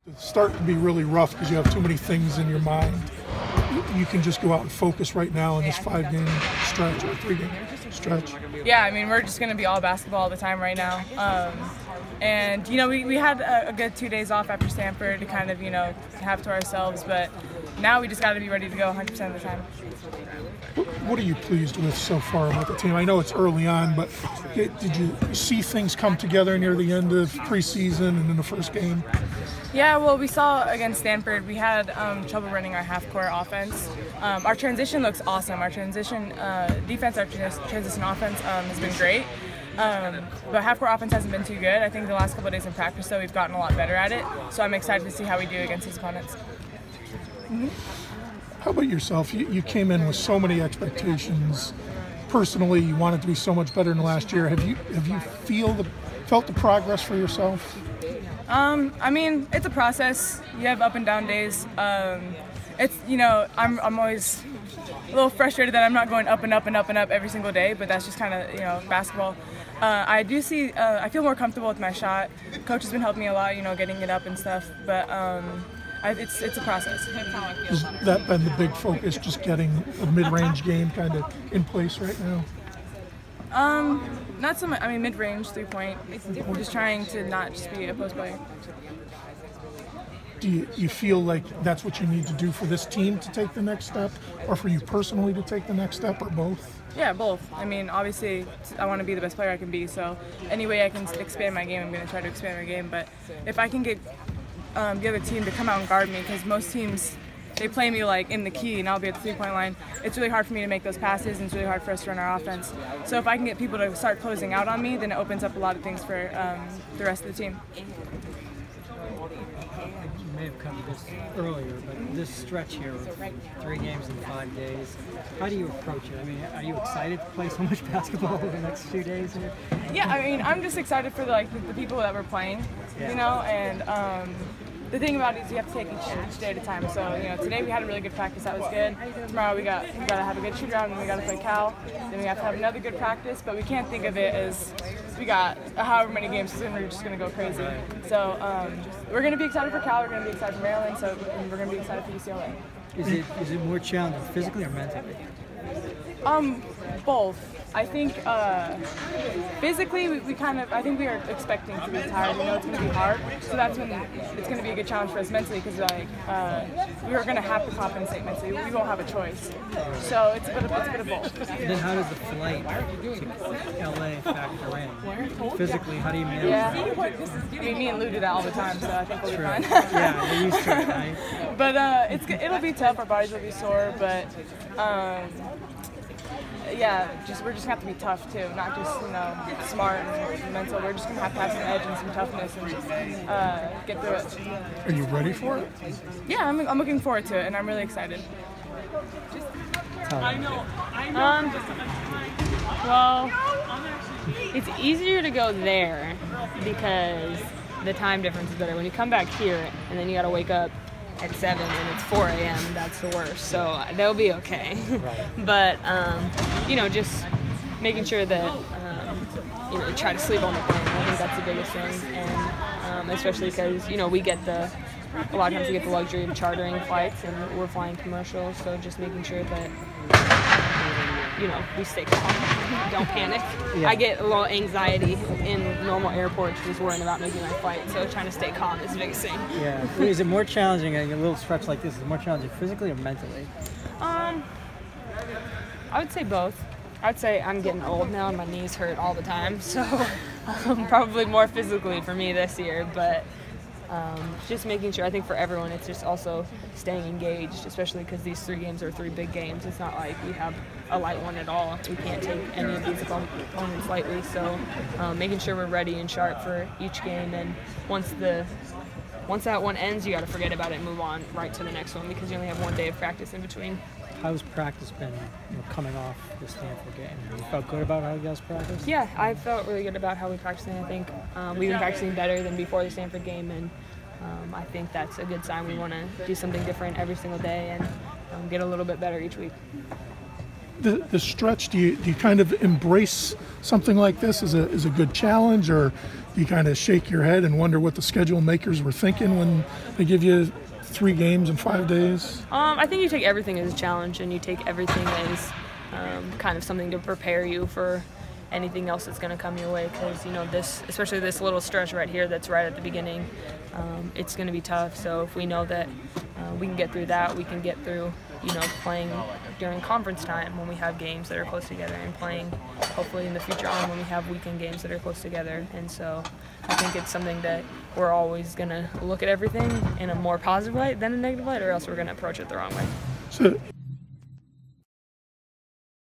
It's starting to be really rough because you have too many things in your mind. You can just go out and focus right now in this 5-game stretch or 3-game stretch. Yeah, I mean, we're just going to be all basketball all the time right now. And, you know, we had a good 2 days off after Stanford to kind of, you know, have to ourselves. But now we just got to be ready to go 100% of the time. What are you pleased with so far about the team? I know it's early on, but did you see things come together near the end of preseason and in the first game? Yeah, well, we saw against Stanford, we had trouble running our half-court offense. Our transition looks awesome. Our transition defense, our transition offense has been great. But half-court offense hasn't been too good. I think the last couple of days in practice, though, we've gotten a lot better at it. So I'm excited to see how we do against these opponents. Mm-hmm. How about yourself? You came in with so many expectations. Personally, you wanted to be so much better than last year. Have you felt the progress for yourself? I mean, it's a process. You have up and down days. It's, you know, I'm always a little frustrated that I'm not going up and up and up and up every single day, but that's just kind of, you know, basketball. I do see, I feel more comfortable with my shot. Coach has been helping me a lot, you know, getting it up and stuff, but it's a process. Has that been the big focus, just getting a mid-range game kind of in place right now? Not so much. I mean, mid-range, 3-point. I'm just trying to not just be a post player. Do you feel like that's what you need to do for this team to take the next step, or for you personally to take the next step, or both? Yeah, both. I mean, obviously, I want to be the best player I can be, so any way I can expand my game, I'm going to try to expand my game. But if I can get the other team to come out and guard me, because most teams, they play me like in the key and I'll be at the 3-point line, it's really hard for me to make those passes and it's really hard for us to run our offense. So if I can get people to start closing out on me, then it opens up a lot of things for the rest of the team. You may have covered this earlier, but this stretch here of 3 games in 5 days, how do you approach it? I mean, are you excited to play so much basketball over the next few days here? Yeah, I mean, I'm just excited for the people that we're playing, you know, and the thing about it is you have to take each day at a time. So, you know, today we had a really good practice. That was good. Tomorrow we got to have a good shoot around and we got to play Cal. Then we have to have another good practice, but we can't think of it as we got however many games and we're just going to go crazy. So we're going to be excited for Cal. We're going to be excited for Maryland. So we're going to be excited for UCLA. Is it more challenging physically or mentally? Both. I think physically I think we are expecting to be tired. We know it's going to be hard, so that's when it's going to be a good challenge for us mentally, because like we are going to have to compensate mentally. We won't have a choice. So it's a bit of both. Then how does the flight to LA factor in? Physically, how do you manage that? I mean, me and Lou do that all the time, so I think we'll be fine. Yeah, you're used to it, right? But it'll be tough. Our bodies will be sore, but yeah, we're just gonna have to be tough too, not just, you know, smart and mental. We're just gonna have to have some edge and some toughness and just get through it. Are you ready for it? Yeah, I'm looking forward to it, and I'm really excited. Well, it's easier to go there because the time difference is better. When you come back here and then you gotta wake up at 7 and it's 4 a.m. that's the worst, so they'll be okay. But you know, just making sure that you know, you try to sleep on the plane. I think that's the biggest thing, and especially because, you know, a lot of times we get the luxury of chartering flights and we're flying commercial, so just making sure that, you know, we stay calm, don't panic. Yeah. I get a little anxiety in normal airports just worrying about making my flight, so trying to stay calm is the biggest thing. Yeah. Is it more challenging, a little stretch like this, is it more challenging physically or mentally? I would say both. I'd say I'm getting old now and my knees hurt all the time, so probably more physically for me this year, but just making sure, I think for everyone, it's just also staying engaged, especially because these 3 games are 3 big games. It's not like we have a light one at all. We can't take any of these opponents lightly, so making sure we're ready and sharp for each game, and once that one ends, you got to forget about it and move on right to the next one, because you only have 1 day of practice in between. How's practice been, you know, coming off the Stanford game? Have you felt good about how you guys practiced? Yeah, I felt really good about how we practiced, and I think we've been practicing better than before the Stanford game, and I think that's a good sign. We want to do something different every single day and get a little bit better each week. the stretch, do you kind of embrace something like this as a good challenge, or do you kind of shake your head and wonder what the schedule makers were thinking when they give you 3 games in 5 days? I think you take everything as a challenge, and you take everything as kind of something to prepare you for anything else that's going to come your way, because especially this little stretch right here that's right at the beginning, it's going to be tough. So if we know that we can get through that, we can get through playing during conference time when we have games that are close together, and playing hopefully in the future on when we have weekend games that are close together. And so I think it's something that we're always going to look at everything in a more positive light than a negative light, or else we're going to approach it the wrong way. So